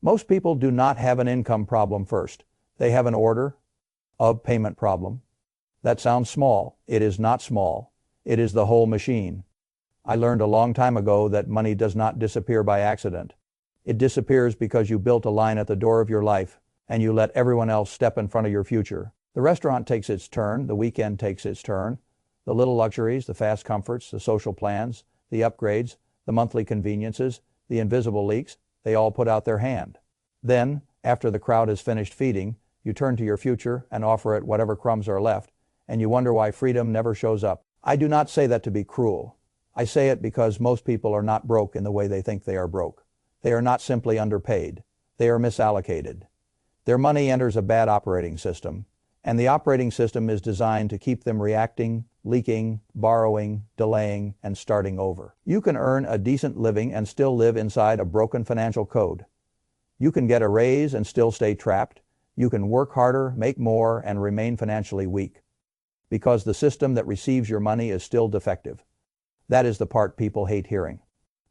Most people do not have an income problem first. They have an order of payment problem. That sounds small. It is not small. It is the whole machine. I learned a long time ago that money does not disappear by accident. It disappears because you built a line at the door of your life and you let everyone else step in front of your future. The restaurant takes its turn, the weekend takes its turn, the little luxuries, the fast comforts, the social plans, the upgrades, the monthly conveniences, the invisible leaks, they all put out their hand. Then, after the crowd has finished feeding, you turn to your future and offer it whatever crumbs are left, and you wonder why freedom never shows up. I do not say that to be cruel. I say it because most people are not broke in the way they think they are broke. They are not simply underpaid. They are misallocated. Their money enters a bad operating system, and the operating system is designed to keep them reacting, leaking, borrowing, delaying, and starting over. You can earn a decent living and still live inside a broken financial code. You can get a raise and still stay trapped. You can work harder, make more, and remain financially weak. Because the system that receives your money is still defective. That is the part people hate hearing.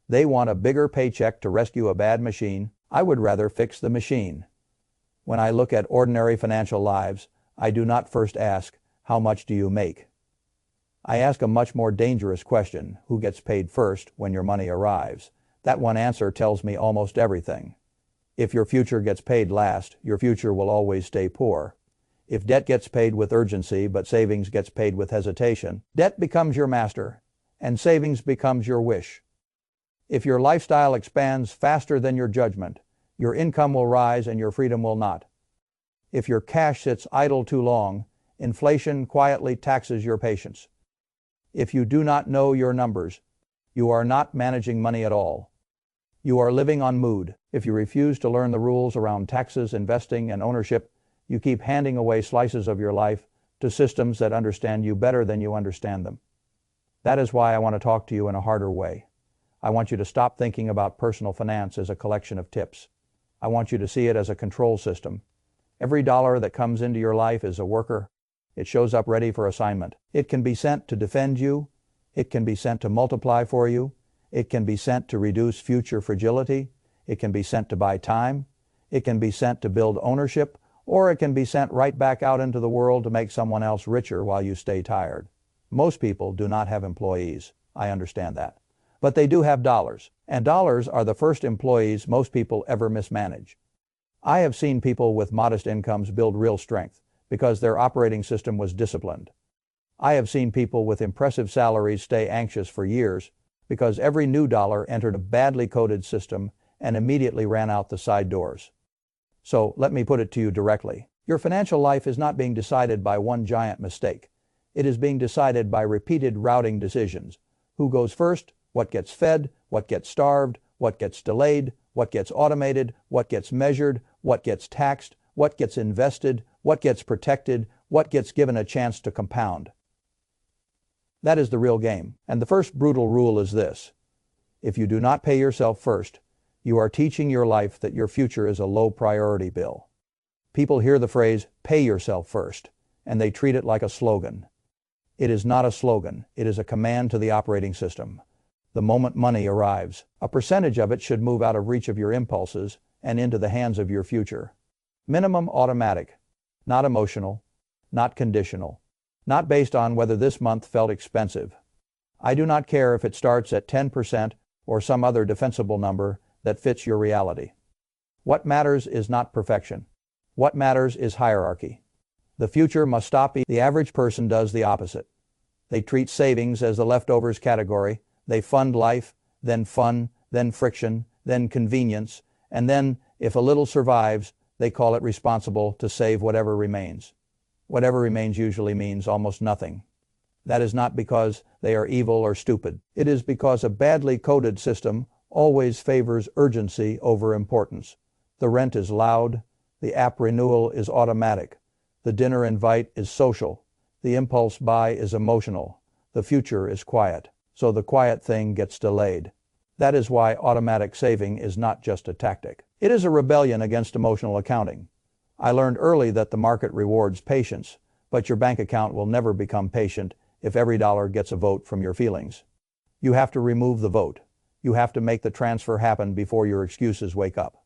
They want a bigger paycheck to rescue a bad machine. I would rather fix the machine. When I look at ordinary financial lives, I do not first ask, how much do you make? I ask a much more dangerous question, who gets paid first when your money arrives? That one answer tells me almost everything. If your future gets paid last, your future will always stay poor. If debt gets paid with urgency but savings gets paid with hesitation, debt becomes your master and savings becomes your wish. If your lifestyle expands faster than your judgment, your income will rise and your freedom will not. If your cash sits idle too long, inflation quietly taxes your patience. If you do not know your numbers, you are not managing money at all. You are living on mood. If you refuse to learn the rules around taxes, investing, and ownership, you keep handing away slices of your life to systems that understand you better than you understand them. That is why I want to talk to you in a harder way. I want you to stop thinking about personal finance as a collection of tips. I want you to see it as a control system. Every dollar that comes into your life is a worker. It shows up ready for assignment. It can be sent to defend you. It can be sent to multiply for you. It can be sent to reduce future fragility. It can be sent to buy time. It can be sent to build ownership, or it can be sent right back out into the world to make someone else richer while you stay tired. Most people do not have employees. I understand that. But they do have dollars, and dollars are the first employees most people ever mismanage. I have seen people with modest incomes build real strength because their operating system was disciplined. I have seen people with impressive salaries stay anxious for years because every new dollar entered a badly coded system and immediately ran out the side doors. So let me put it to you directly. Your financial life is not being decided by one giant mistake. It is being decided by repeated routing decisions. Who goes first? What gets fed? What gets starved? What gets delayed? What gets automated? What gets measured? What gets taxed? What gets invested? What gets protected? What gets given a chance to compound? That is the real game. And the first brutal rule is this. If you do not pay yourself first, you are teaching your life that your future is a low priority bill. People hear the phrase, pay yourself first, and they treat it like a slogan. It is not a slogan. It is a command to the operating system. The moment money arrives, a percentage of it should move out of reach of your impulses and into the hands of your future. Minimum automatic, not emotional, not conditional, not based on whether this month felt expensive. I do not care if it starts at 10% or some other defensible number that fits your reality. What matters is not perfection. What matters is hierarchy. The future must stop. The average person does the opposite. They treat savings as the leftovers category. They fund life, then fun, then friction, then convenience, and then, if a little survives, they call it responsible to save whatever remains. Whatever remains usually means almost nothing. That is not because they are evil or stupid. It is because a badly coded system always favors urgency over importance. The rent is loud. The app renewal is automatic. The dinner invite is social. The impulse buy is emotional. The future is quiet. So the quiet thing gets delayed. That is why automatic saving is not just a tactic. It is a rebellion against emotional accounting. I learned early that the market rewards patience, but your bank account will never become patient if every dollar gets a vote from your feelings. You have to remove the vote. You have to make the transfer happen before your excuses wake up.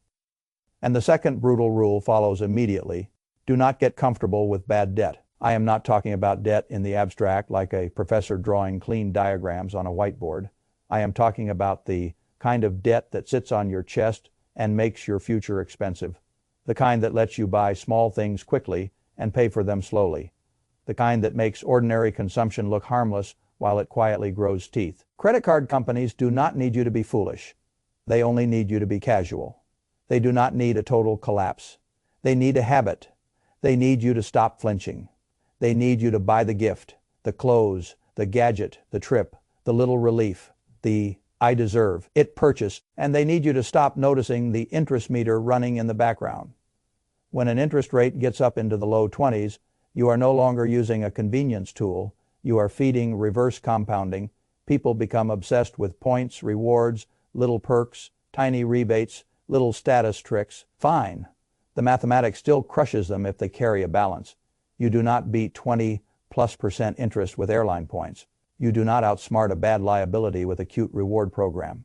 And the second brutal rule follows immediately. Do not get comfortable with bad debt. I am not talking about debt in the abstract like a professor drawing clean diagrams on a whiteboard. I am talking about the kind of debt that sits on your chest and makes your future expensive. The kind that lets you buy small things quickly and pay for them slowly. The kind that makes ordinary consumption look harmless while it quietly grows teeth. Credit card companies do not need you to be foolish. They only need you to be casual. They do not need a total collapse. They need a habit. They need you to stop flinching. They need you to buy the gift, the clothes, the gadget, the trip, the little relief, the I deserve it purchase, and they need you to stop noticing the interest meter running in the background. When an interest rate gets up into the low 20s, you are no longer using a convenience tool. You are feeding reverse compounding. People become obsessed with points, rewards, little perks, tiny rebates, little status tricks. Fine. The mathematics still crushes them if they carry a balance. You do not beat 20+% interest with airline points. You do not outsmart a bad liability with a cute reward program.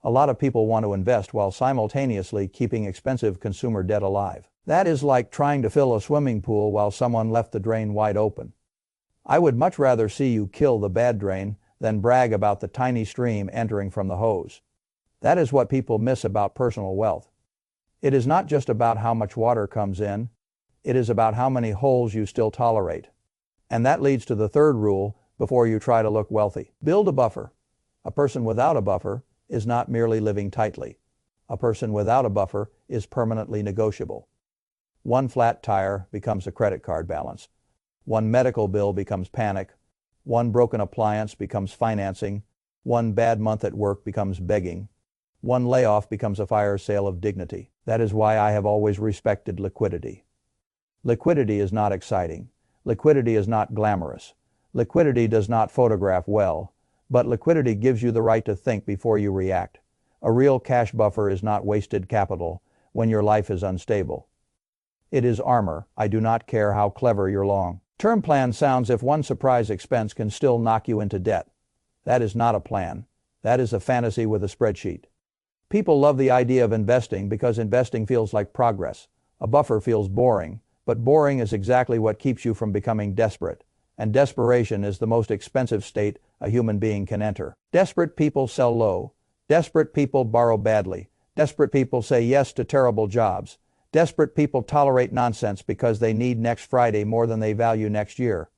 A lot of people want to invest while simultaneously keeping expensive consumer debt alive. That is like trying to fill a swimming pool while someone left the drain wide open. I would much rather see you kill the bad drain than brag about the tiny stream entering from the hose. That is what people miss about personal wealth. It is not just about how much water comes in. It is about how many holes you still tolerate. And that leads to the third rule before you try to look wealthy. Build a buffer. A person without a buffer is not merely living tightly. A person without a buffer is permanently negotiable. One flat tire becomes a credit card balance. One medical bill becomes panic. One broken appliance becomes financing. One bad month at work becomes begging. One layoff becomes a fire sale of dignity. That is why I have always respected liquidity. Liquidity is not exciting. Liquidity is not glamorous. Liquidity does not photograph well, but liquidity gives you the right to think before you react. A real cash buffer is not wasted capital when your life is unstable. It is armor. I do not care how clever your long-term plan sounds if one surprise expense can still knock you into debt. That is not a plan. That is a fantasy with a spreadsheet. People love the idea of investing because investing feels like progress. A buffer feels boring, but boring is exactly what keeps you from becoming desperate. And desperation is the most expensive state a human being can enter. Desperate people sell low. Desperate people borrow badly. Desperate people say yes to terrible jobs. Desperate people tolerate nonsense because they need next Friday more than they value next year.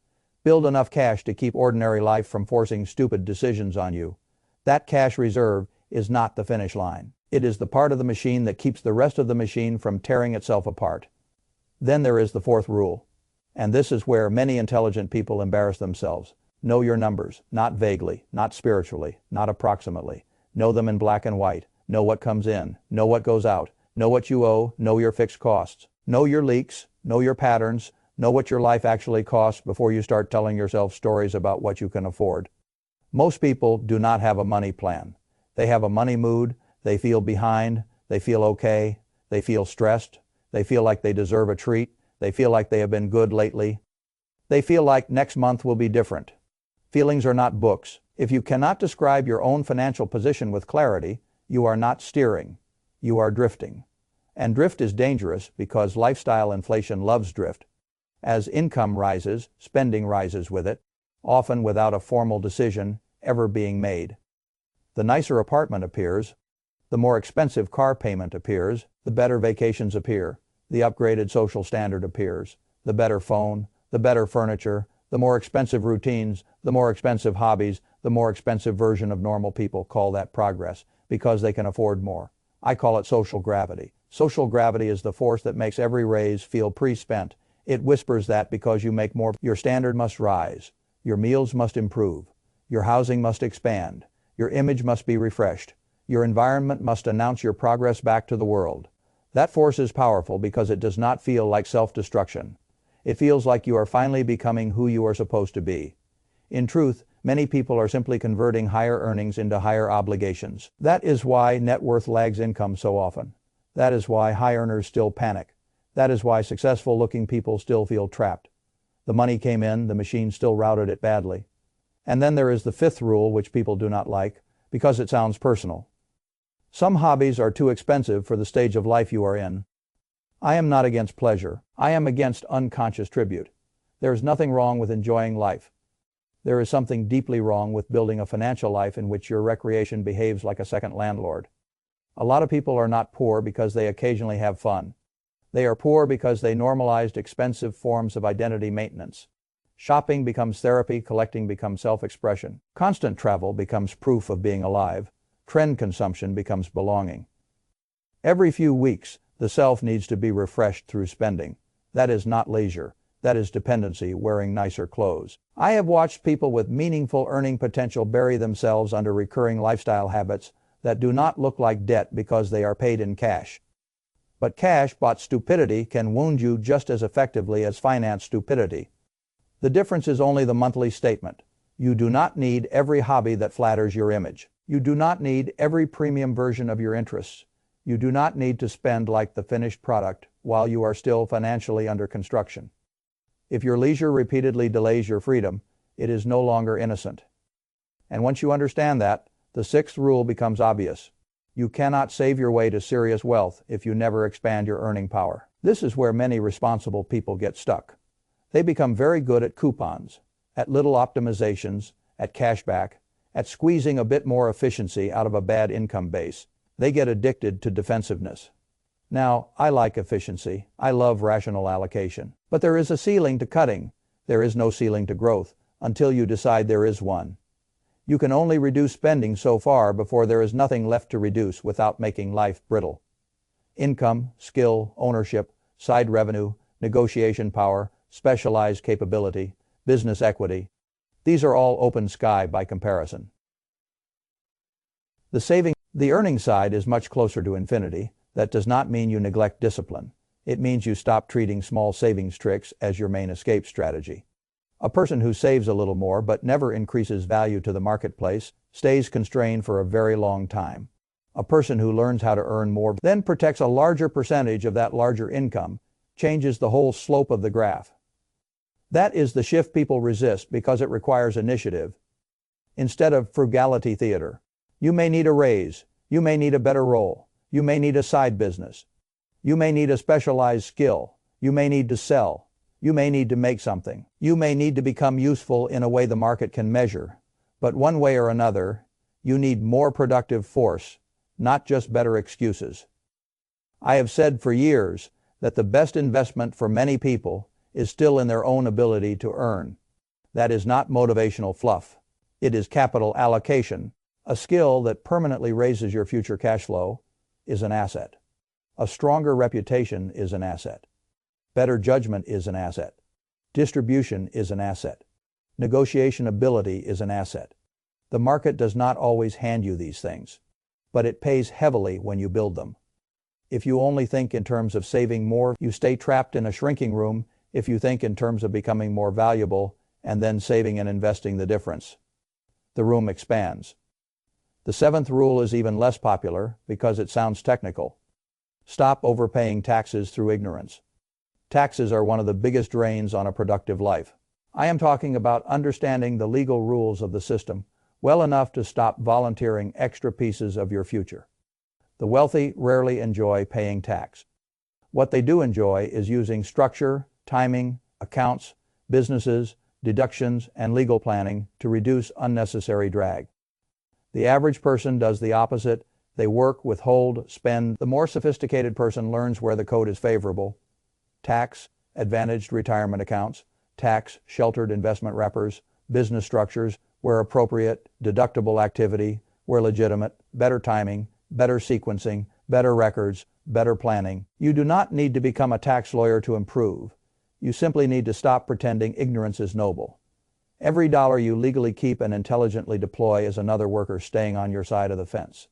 Build enough cash to keep ordinary life from forcing stupid decisions on you. That cash reserve is not the finish line. It is the part of the machine that keeps the rest of the machine from tearing itself apart. Then there is the fourth rule. And this is where many intelligent people embarrass themselves. Know your numbers, not vaguely, not spiritually, not approximately. Know them in black and white. Know what comes in. Know what goes out. Know what you owe. Know your fixed costs. Know your leaks. Know your patterns. Know what your life actually costs before you start telling yourself stories about what you can afford. Most people do not have a money plan. They have a money mood. They feel behind. They feel okay. They feel stressed. They feel like they deserve a treat. They feel like they have been good lately. They feel like next month will be different. Feelings are not books. If you cannot describe your own financial position with clarity, you are not steering. You are drifting. And drift is dangerous because lifestyle inflation loves drift. As income rises, spending rises with it, often without a formal decision ever being made. The nicer apartment appears, the more expensive car payment appears, the better vacations appear, the upgraded social standard appears, the better phone, the better furniture, the more expensive routines, the more expensive hobbies, the more expensive version of normal people call that progress because they can afford more. I call it social gravity. Social gravity is the force that makes every raise feel pre-spent. It whispers that because you make more, your standard must rise, your meals must improve, your housing must expand, your image must be refreshed, your environment must announce your progress back to the world. That force is powerful because it does not feel like self-destruction. It feels like you are finally becoming who you are supposed to be. In truth, many people are simply converting higher earnings into higher obligations. That is why net worth lags income so often. That is why high earners still panic. That is why successful-looking people still feel trapped. The money came in, the machine still routed it badly. And then there is the fifth rule, which people do not like, because it sounds personal. Some hobbies are too expensive for the stage of life you are in. I am not against pleasure. I am against unconscious tribute. There is nothing wrong with enjoying life. There is something deeply wrong with building a financial life in which your recreation behaves like a second landlord. A lot of people are not poor because they occasionally have fun. They are poor because they normalized expensive forms of identity maintenance. Shopping becomes therapy, collecting becomes self-expression. Constant travel becomes proof of being alive. Trend consumption becomes belonging. Every few weeks, the self needs to be refreshed through spending. That is not leisure. That is dependency, wearing nicer clothes. I have watched people with meaningful earning potential bury themselves under recurring lifestyle habits that do not look like debt because they are paid in cash. But cash-bought stupidity can wound you just as effectively as finance stupidity. The difference is only the monthly statement. You do not need every hobby that flatters your image. You do not need every premium version of your interests. You do not need to spend like the finished product while you are still financially under construction. If your leisure repeatedly delays your freedom, it is no longer innocent. And once you understand that, the sixth rule becomes obvious. You cannot save your way to serious wealth if you never expand your earning power. This is where many responsible people get stuck. They become very good at coupons, at little optimizations, at cashback, at squeezing a bit more efficiency out of a bad income base. They get addicted to defensiveness. Now, I like efficiency. I love rational allocation. But there is a ceiling to cutting. There is no ceiling to growth until you decide there is one. You can only reduce spending so far before there is nothing left to reduce without making life brittle. Income, skill, ownership, side revenue, negotiation power, specialized capability, business equity. These are all open sky by comparison. The earning side is much closer to infinity. That does not mean you neglect discipline. It means you stop treating small savings tricks as your main escape strategy. A person who saves a little more but never increases value to the marketplace stays constrained for a very long time. A person who learns how to earn more, then protects a larger percentage of that larger income, changes the whole slope of the graph. That is the shift people resist because it requires initiative instead of frugality theater. You may need a raise. You may need a better role. You may need a side business. You may need a specialized skill. You may need to sell. You may need to make something. You may need to become useful in a way the market can measure. But one way or another, you need more productive force, not just better excuses. I have said for years that the best investment for many people is still in their own ability to earn. That is not motivational fluff. It is capital allocation. A skill that permanently raises your future cash flow is an asset. A stronger reputation is an asset. Better judgment is an asset. Distribution is an asset. Negotiation ability is an asset. The market does not always hand you these things, but it pays heavily when you build them. If you only think in terms of saving more, you stay trapped in a shrinking room. If you think in terms of becoming more valuable and then saving and investing the difference, the room expands. The seventh rule is even less popular because it sounds technical. Stop overpaying taxes through ignorance. Taxes are one of the biggest drains on a productive life. I am talking about understanding the legal rules of the system well enough to stop volunteering extra pieces of your future. The wealthy rarely enjoy paying tax. What they do enjoy is using structure, timing, accounts, businesses, deductions, and legal planning to reduce unnecessary drag. The average person does the opposite. They work, withhold, spend. The more sophisticated person learns where the code is favorable. Tax, advantaged retirement accounts, tax, sheltered investment wrappers, business structures, where appropriate, deductible activity, where legitimate, better timing, better sequencing, better records, better planning. You do not need to become a tax lawyer to improve. You simply need to stop pretending ignorance is noble. Every dollar you legally keep and intelligently deploy is another worker staying on your side of the fence.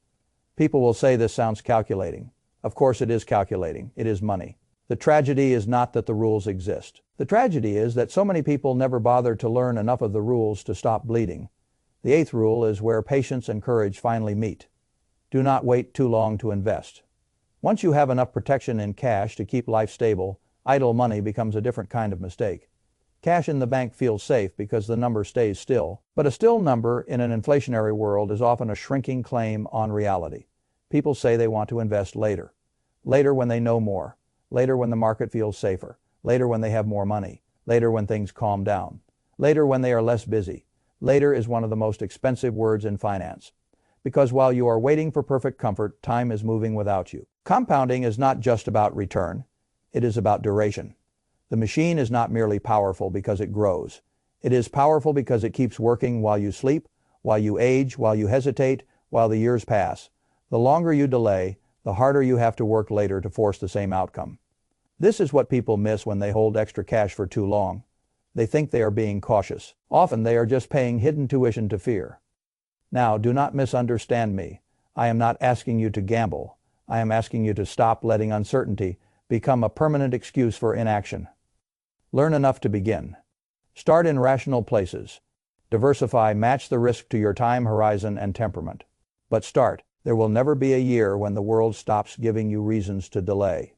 People will say this sounds calculating. Of course it is calculating. It is money. The tragedy is not that the rules exist. The tragedy is that so many people never bother to learn enough of the rules to stop bleeding. The eighth rule is where patience and courage finally meet. Do not wait too long to invest. Once you have enough protection in cash to keep life stable, idle money becomes a different kind of mistake. Cash in the bank feels safe because the number stays still, but a still number in an inflationary world is often a shrinking claim on reality. People say they want to invest later. Later when they know more. Later when the market feels safer. Later when they have more money. Later when things calm down. Later when they are less busy. Later is one of the most expensive words in finance. Because while you are waiting for perfect comfort, time is moving without you. Compounding is not just about return. It is about duration. The machine is not merely powerful because it grows. It is powerful because it keeps working while you sleep, while you age, while you hesitate, while the years pass. The longer you delay, the harder you have to work later to force the same outcome. This is what people miss when they hold extra cash for too long. They think they are being cautious. Often they are just paying hidden tuition to fear. Now, do not misunderstand me. I am not asking you to gamble. I am asking you to stop letting uncertainty become a permanent excuse for inaction. Learn enough to begin. Start in rational places. Diversify, match the risk to your time horizon and temperament. But start. There will never be a year when the world stops giving you reasons to delay.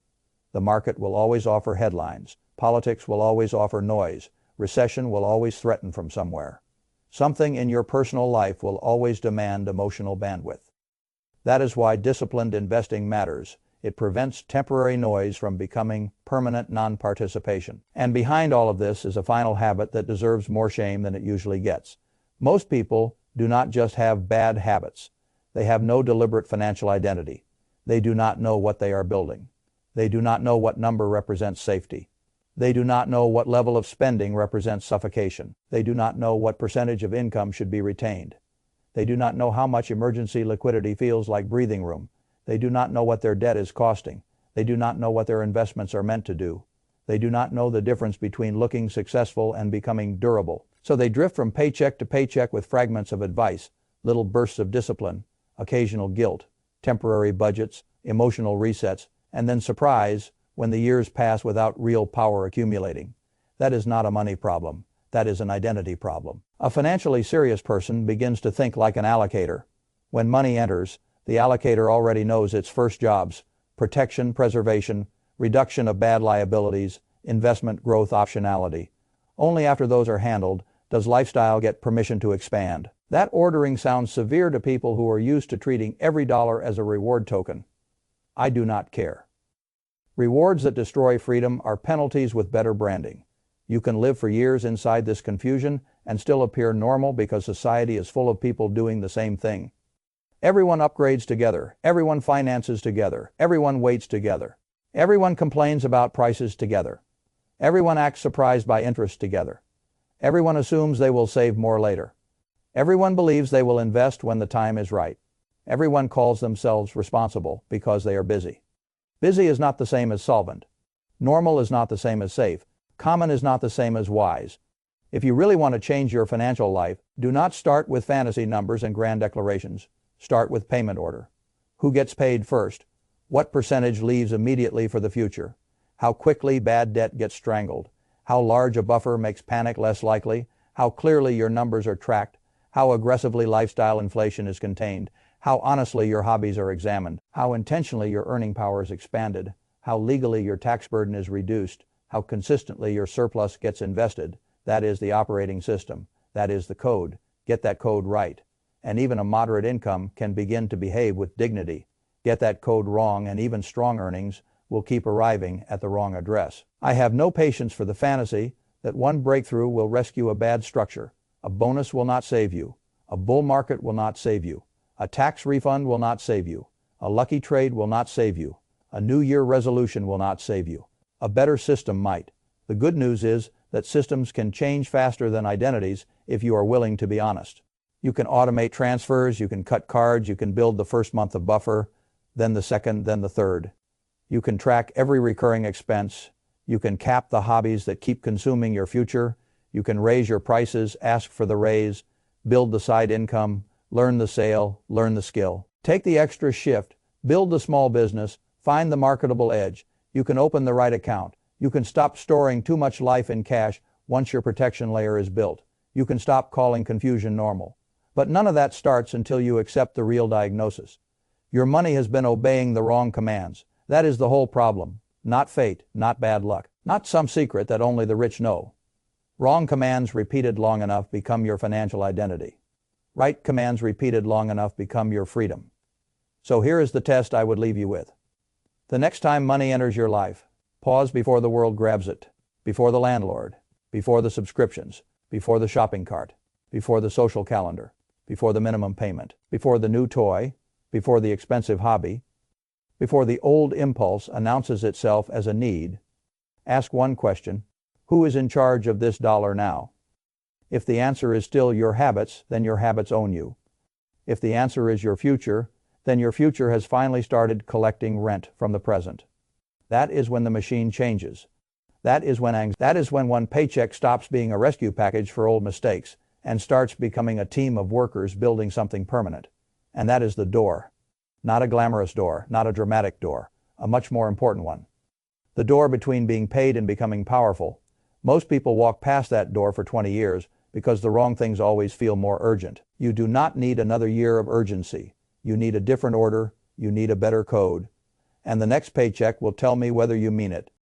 The market will always offer headlines. Politics will always offer noise. Recession will always threaten from somewhere. Something in your personal life will always demand emotional bandwidth. That is why disciplined investing matters. It prevents temporary noise from becoming permanent non-participation. And behind all of this is a final habit that deserves more shame than it usually gets. Most people do not just have bad habits. They have no deliberate financial identity. They do not know what they are building. They do not know what number represents safety. They do not know what level of spending represents suffocation. They do not know what percentage of income should be retained. They do not know how much emergency liquidity feels like breathing room. They do not know what their debt is costing. They do not know what their investments are meant to do. They do not know the difference between looking successful and becoming durable. So they drift from paycheck to paycheck with fragments of advice, little bursts of discipline, occasional guilt, temporary budgets, emotional resets, and then surprise when the years pass without real power accumulating. That is not a money problem. That is an identity problem. A financially serious person begins to think like an allocator. When money enters, the allocator already knows its first jobs: protection, preservation, reduction of bad liabilities, investment, growth, optionality. Only after those are handled does lifestyle get permission to expand. That ordering sounds severe to people who are used to treating every dollar as a reward token. I do not care. Rewards that destroy freedom are penalties with better branding. You can live for years inside this confusion and still appear normal because society is full of people doing the same thing. Everyone upgrades together. Everyone finances together. Everyone waits together. Everyone complains about prices together. Everyone acts surprised by interest together. Everyone assumes they will save more later. Everyone believes they will invest when the time is right. Everyone calls themselves responsible because they are busy. Busy is not the same as solvent. Normal is not the same as safe. Common is not the same as wise. If you really want to change your financial life, do not start with fantasy numbers and grand declarations. Start with payment order. Who gets paid first? What percentage leaves immediately for the future? How quickly bad debt gets strangled? How large a buffer makes panic less likely? How clearly your numbers are tracked? How aggressively lifestyle inflation is contained? How honestly your hobbies are examined? How intentionally your earning power is expanded? How legally your tax burden is reduced? How consistently your surplus gets invested? That is the operating system. That is the code. Get that code right. And even a moderate income can begin to behave with dignity. Get that code wrong and even strong earnings will keep arriving at the wrong address. I have no patience for the fantasy that one breakthrough will rescue a bad structure. A bonus will not save you. A bull market will not save you. A tax refund will not save you. A lucky trade will not save you. A New Year resolution will not save you. A better system might. The good news is that systems can change faster than identities if you are willing to be honest. You can automate transfers, you can cut cards, you can build the first month of buffer, then the second, then the third. You can track every recurring expense. You can cap the hobbies that keep consuming your future. You can raise your prices, ask for the raise, build the side income, learn the sale, learn the skill. Take the extra shift, build the small business, find the marketable edge. You can open the right account. You can stop storing too much life in cash once your protection layer is built. You can stop calling confusion normal. But none of that starts until you accept the real diagnosis. Your money has been obeying the wrong commands. That is the whole problem. Not fate, not bad luck, not some secret that only the rich know. Wrong commands repeated long enough become your financial identity. Right commands repeated long enough become your freedom. So here is the test I would leave you with. The next time money enters your life, pause before the world grabs it, before the landlord, before the subscriptions, before the shopping cart, before the social calendar, before the minimum payment, before the new toy, before the expensive hobby, before the old impulse announces itself as a need. Ask one question: who is in charge of this dollar now? If the answer is still your habits, then your habits own you. If the answer is your future, then your future has finally started collecting rent from the present. That is when the machine changes. That is when one paycheck stops being a rescue package for old mistakes and starts becoming a team of workers building something permanent. And that is the door. Not a glamorous door, not a dramatic door, a much more important one. The door between being paid and becoming powerful. Most people walk past that door for 20 years because the wrong things always feel more urgent. You do not need another year of urgency. You need a different order. You need a better code. And the next paycheck will tell me whether you mean it.